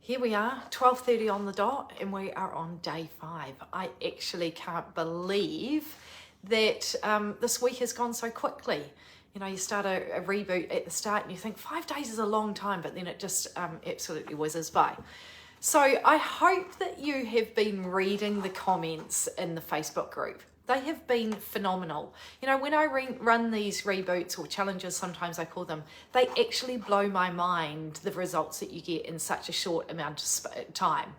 Here we are, 12:30 on the dot, and we are on day 5. I actually can't believe that this week has gone so quickly. You know, you start a reboot at the start and you think 5 days is a long time, but then it just absolutely whizzes by. So I hope that you have been reading the comments in the Facebook group. They have been phenomenal. You know, when I run these reboots or challenges, sometimes I call them, they actually blow my mind, the results that you get in such a short amount of time.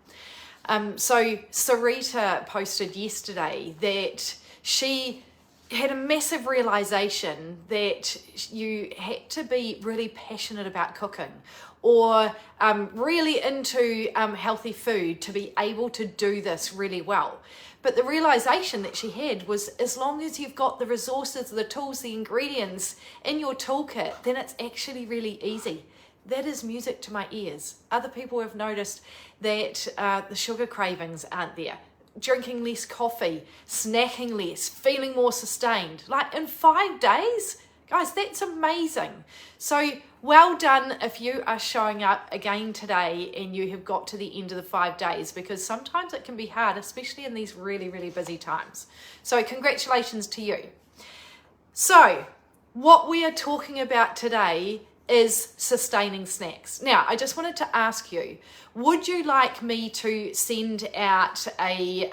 So Sarita posted yesterday that she had a massive realization that you had to be really passionate about cooking or really into healthy food to be able to do this really well. But the realization that she had was, as long as you've got the resources, the tools, the ingredients in your toolkit, then it's actually really easy. That is music to my ears. Other people have noticed that the sugar cravings aren't there. Drinking less coffee, snacking less, feeling more sustained. Like in 5 days, guys, that's amazing. So well done if you are showing up again today and you have got to the end of the 5 days, because sometimes it can be hard, especially in these really, really busy times. So congratulations to you. So what we are talking about today is sustaining snacks. Now, I just wanted to ask you, would you like me to send out a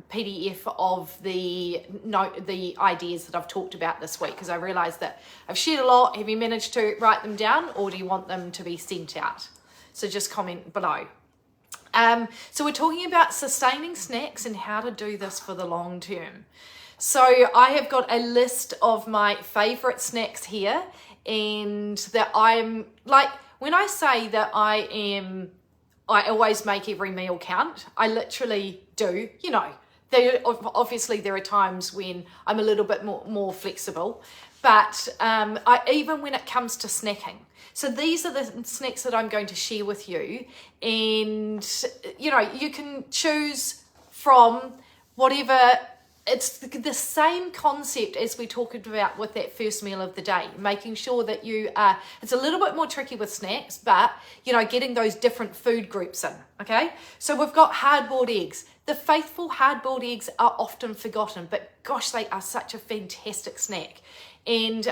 PDF of the ideas that I've talked about this week? Because I realized that I've shared a lot. Have you managed to write them down, or do you want them to be sent out? So just comment below. So we're talking about sustaining snacks and how to do this for the long term. So I have got a list of my favorite snacks here, and that I'm like, when I say that I always make every meal count, I literally do. You know, obviously there are times when I'm a little bit more flexible, but even when it comes to snacking. So these are the snacks that I'm going to share with you, and you know, you can choose from whatever. It's the same concept as we talked about with that first meal of the day, making sure that you are, it's a little bit more tricky with snacks, but you know, getting those different food groups in, okay? So we've got hard-boiled eggs. The faithful hard-boiled eggs are often forgotten, but gosh, they are such a fantastic snack. And,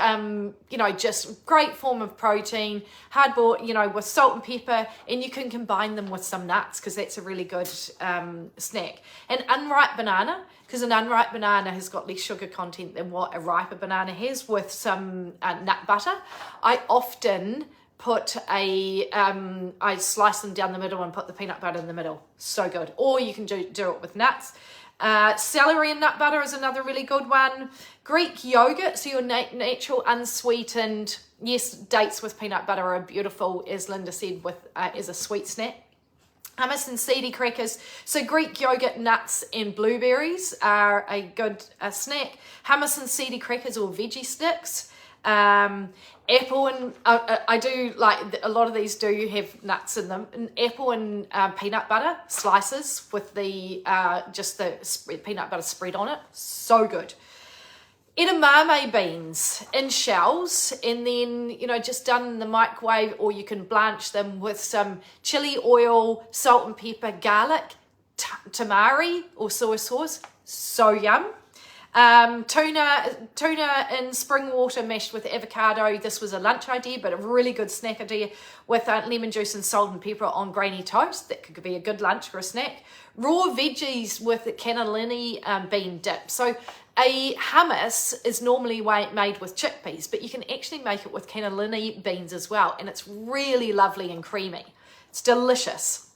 you know, just great form of protein, hard-boiled, you know, with salt and pepper, and you can combine them with some nuts because that's a really good snack. An unripe banana, because an unripe banana has got less sugar content than what a riper banana has, with some nut butter. I often put I slice them down the middle and put the peanut butter in the middle. So good. Or you can do it with nuts. Celery and nut butter is another really good one. Greek yogurt, so your natural unsweetened, yes, dates with peanut butter are beautiful, as Linda said, with as a sweet snack. Hummus and seedy crackers. So Greek yogurt, nuts and blueberries are a good snack. Hummus and seedy crackers or veggie sticks. Apple and I do like, a lot of these do have nuts in them. And apple and peanut butter slices with the just the peanut butter spread on it. So good. Edamame beans in shells, and then, you know, just done in the microwave, or you can blanch them with some chili oil, salt and pepper, garlic, tamari or soy sauce. So yum. Tuna in spring water mashed with avocado. This was a lunch idea, but a really good snack idea with lemon juice and salt and pepper on grainy toast. That could be a good lunch or a snack. Raw veggies with cannellini bean dip. So a hummus is normally made with chickpeas, but you can actually make it with cannellini beans as well, and it's really lovely and creamy. It's delicious.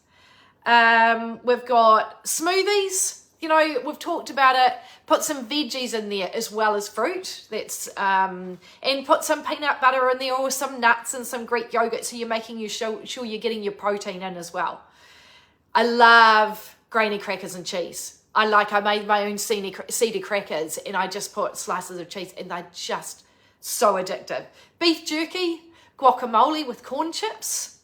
We've got smoothies. You know, we've talked about it. Put some veggies in there as well as fruit. That's and put some peanut butter in there, or some nuts and some Greek yogurt, so you're making sure you're getting your protein in as well. I love grainy crackers and cheese. I made my own seedy crackers, and I just put slices of cheese, and they're just so addictive. Beef jerky, guacamole with corn chips.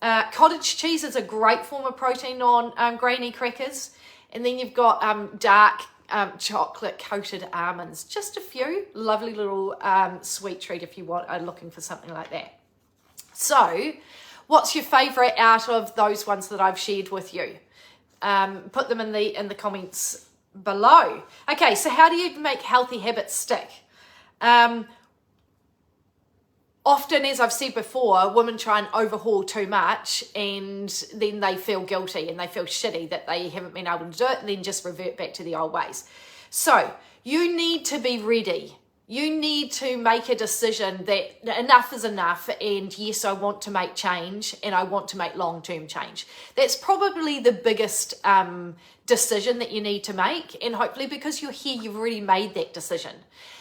Cottage cheese is a great form of protein on grainy crackers. And then you've got dark chocolate coated almonds. Just a few. Lovely little sweet treat if you are looking for something like that. So What's your favorite out of those ones that I've shared with you? Put them in the comments below. Okay, so how do you make healthy habits stick? Often, as I've said before, women try and overhaul too much and then they feel guilty and they feel shitty that they haven't been able to do it and then just revert back to the old ways. So you need to be ready. You need to make a decision that enough is enough, and yes, I want to make change and I want to make long-term change. That's probably the biggest decision that you need to make, and hopefully because you're here, you've already made that decision.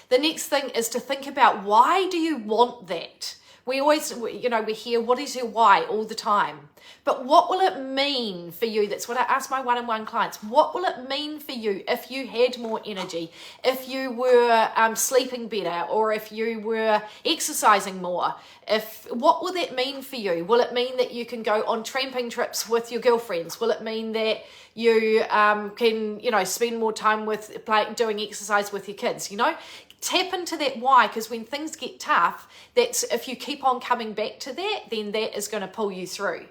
The next thing is to think about, why do you want that? We always, we hear, what is your why all the time? But what will it mean for you? That's what I ask my one-on-one clients. What will it mean for you if you had more energy, if you were sleeping better, or if you were exercising more? What will that mean for you? Will it mean that you can go on tramping trips with your girlfriends? Will it mean that you can, spend more time with doing exercise with your kids? Tap into that why, because when things get tough, that's, if you keep on coming back to that, then that is going to pull you through.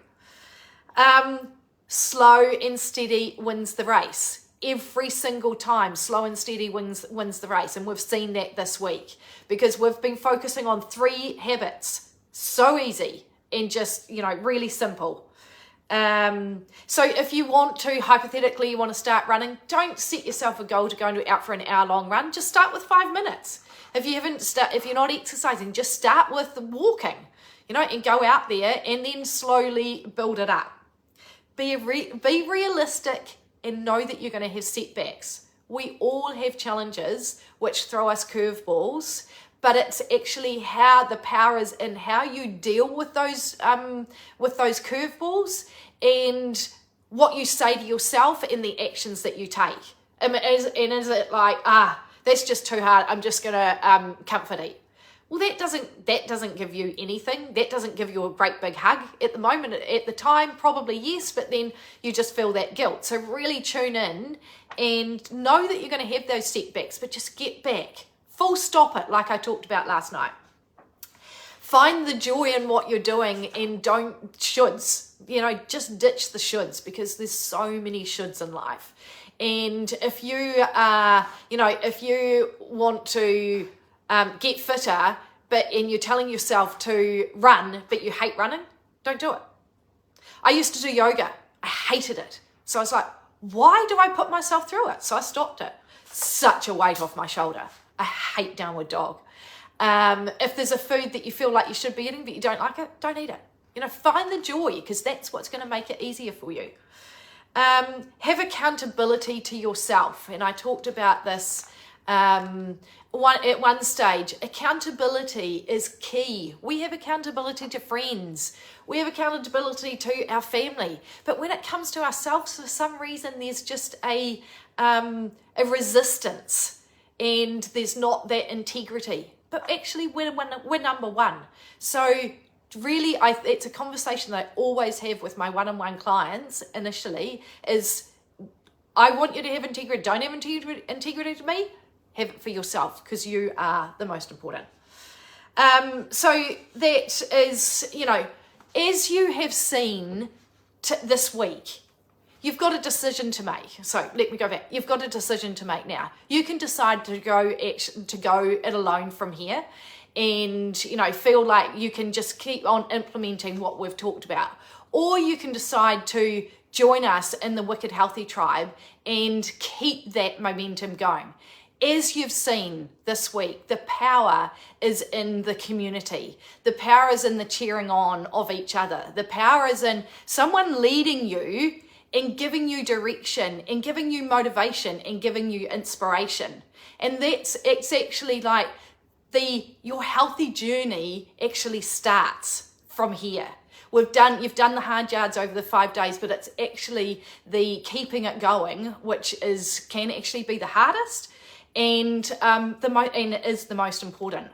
Slow and steady wins the race. Every single time, slow and steady wins the race. And we've seen that this week because we've been focusing on 3 habits. So easy and just, really simple. So if you want to, hypothetically, you want to start running, don't set yourself a goal to go out for an hour-long run. Just start with 5 minutes. If you're not exercising, just start with walking, and go out there and then slowly build it up. Be realistic and know that you're going to have setbacks. We all have challenges which throw us curveballs, but it's actually how the power is in how you deal with those curveballs and what you say to yourself and the actions that you take. And is it like, that's just too hard, I'm just gonna comfort eat? Well, that doesn't give you anything. That doesn't give you a great big hug at the moment. At the time, probably yes, but then you just feel that guilt. So really tune in and know that you're going to have those setbacks, but just get back. Full stop it, like I talked about last night. Find the joy in what you're doing and don't shoulds. Just ditch the shoulds, because there's so many shoulds in life. And if you if you want to get fitter, and you're telling yourself to run, but you hate running, don't do it. I used to do yoga. I hated it. So I was like, why do I put myself through it? So I stopped it. Such a weight off my shoulder. I hate downward dog. If there's a food that you feel like you should be eating but you don't like it, don't eat it. Find the joy, because that's what's going to make it easier for you. Have accountability to yourself. And I talked about this at one stage. Accountability is key. We have accountability to friends. We have accountability to our family. But when it comes to ourselves, for some reason, there's just a resistance. And there's not that integrity. But actually, we're number one. So really, it's a conversation that I always have with my one-on-one clients initially is, I want you to have integrity. Don't have integrity to me. Have it for yourself, because you are the most important. So that is, as you have seen this week, you've got a decision to make. So let me go back. You've got a decision to make now. You can decide to go it alone from here and, feel like you can just keep on implementing what we've talked about. Or you can decide to join us in the Wicked Healthy Tribe and keep that momentum going. As you've seen this week, the power is in the community. The power is in the cheering on of each other. The power is in someone leading you and giving you direction and giving you motivation and giving you inspiration. And it's actually like your healthy journey actually starts from here. You've done the hard yards over the 5 days, but it's actually the keeping it going, which can actually be the hardest and is the most important.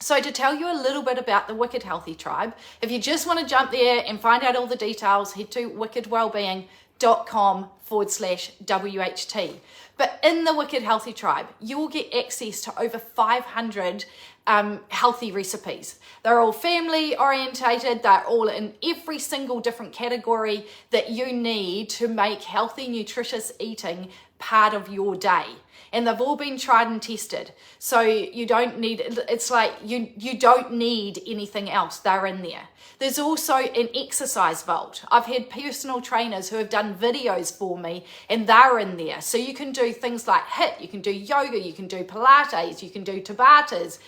So to tell you a little bit about the Wicked Healthy Tribe, if you just want to jump there and find out all the details, head to wickedwellbeing.com/WHT. But in the Wicked Healthy Tribe, you will get access to over 500 healthy recipes. They're all family orientated. They're all in every single different category that you need to make healthy, nutritious eating part of your day. And they've all been tried and tested. So you don't need, it's like you don't need anything else. They're in there. There's also an exercise vault. I've had personal trainers who have done videos for me and they're in there. So you can do things like HIIT, you can do yoga, you can do Pilates, you can do Tabatas,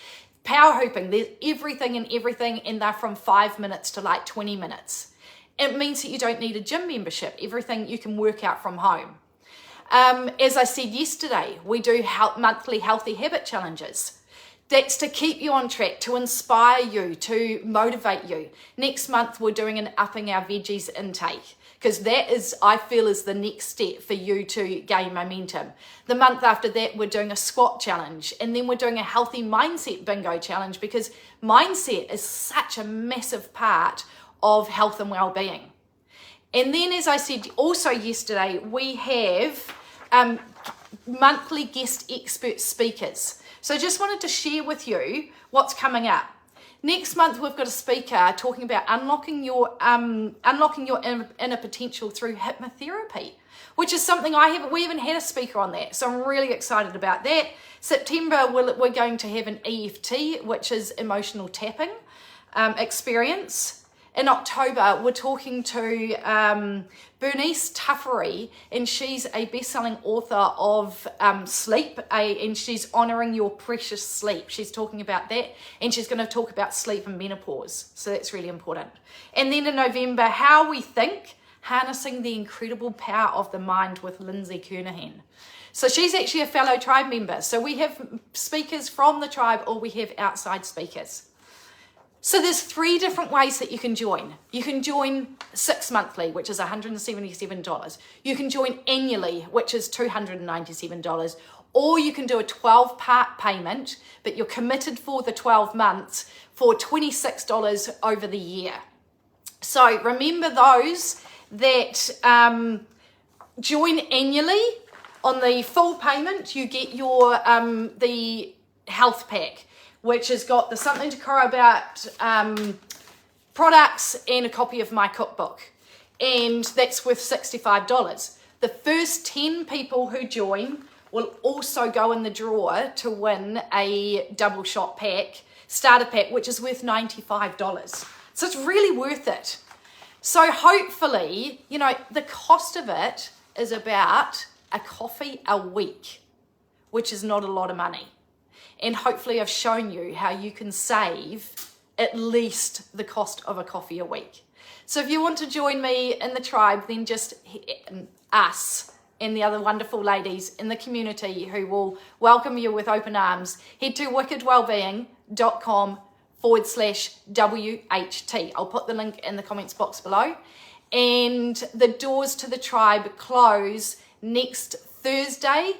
power hooping. There's everything and they're from 5 minutes to like 20 minutes. It means that you don't need a gym membership. Everything you can work out from home. As I said yesterday, we do monthly healthy habit challenges. That's to keep you on track, to inspire you, to motivate you. Next month, we're doing an upping our veggies intake because that is, I feel, is the next step for you to gain momentum. The month after that, we're doing a squat challenge, and then we're doing a healthy mindset bingo challenge because mindset is such a massive part of health and well-being. And then, as I said also yesterday, we have monthly guest expert speakers. So just wanted to share with you what's coming up. Next month, we've got a speaker talking about unlocking your inner potential through hypnotherapy, which is something we haven't had a speaker on that. So I'm really excited about that. September, we're going to have an EFT, which is emotional tapping experience. In October, we're talking to Bernice Tuffery, and she's a best-selling author of sleep, and she's honouring your precious sleep. She's talking about that, and she's going to talk about sleep and menopause. So that's really important. And then in November, How We Think, Harnessing the Incredible Power of the Mind with Lindsay Kernahan. So she's actually a fellow tribe member. So we have speakers from the tribe, or we have outside speakers. So there's 3 different ways that you can join. You can join 6 monthly, which is $177. You can join annually, which is $297. Or you can do a 12-part payment, but you're committed for the 12 months for $26 over the year. So remember those that join annually. On the full payment, you get your the health pack, which has got the Something to Cry About products and a copy of my cookbook. And that's worth $65. The first 10 people who join will also go in the draw to win a double shot pack, starter pack, which is worth $95. So it's really worth it. So hopefully, the cost of it is about a coffee a week, which is not a lot of money. And hopefully I've shown you how you can save at least the cost of a coffee a week. So if you want to join me in the tribe, then just us and the other wonderful ladies in the community who will welcome you with open arms, head to wickedwellbeing.com/WHT. I'll put the link in the comments box below. And the doors to the tribe close next Thursday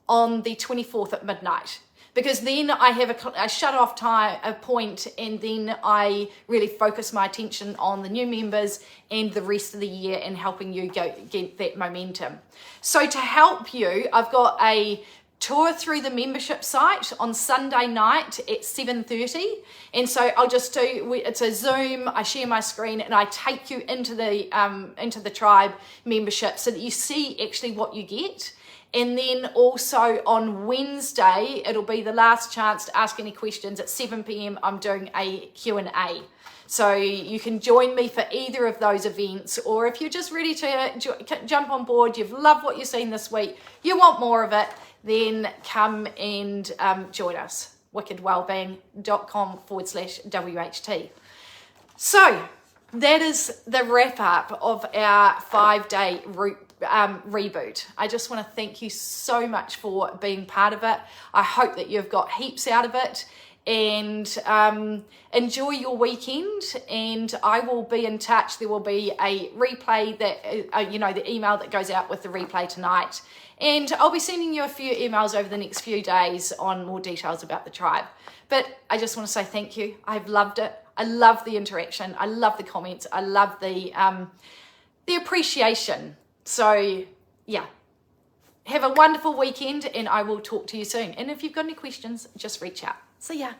on the 24th at midnight. Because then I have a shut-off time, a point, and then I really focus my attention on the new members and the rest of the year and helping you get that momentum. So to help you, I've got a tour through the membership site on Sunday night at 7:30. And so I'll just it's a Zoom, I share my screen, and I take you into the tribe membership so that you see actually what you get. And then also on Wednesday, it'll be the last chance to ask any questions. At 7 p.m, I'm doing a Q&A. So you can join me for either of those events, or if you're just ready to jump on board, you've loved what you've seen this week, you want more of it, then come and join us. wickedwellbeing.com/WHT. So that is the wrap up of our 5-day reboot. I just want to thank you so much for being part of it. I hope that you've got heaps out of it, and enjoy your weekend, and I will be in touch. There will be a replay that the email that goes out with the replay tonight, and I'll be sending you a few emails over the next few days on more details about the tribe. But I just want to say thank you. I've loved it. I love the interaction. I love the comments. I love the appreciation. So yeah, have a wonderful weekend, and I will talk to you soon. And if you've got any questions, just reach out. See ya.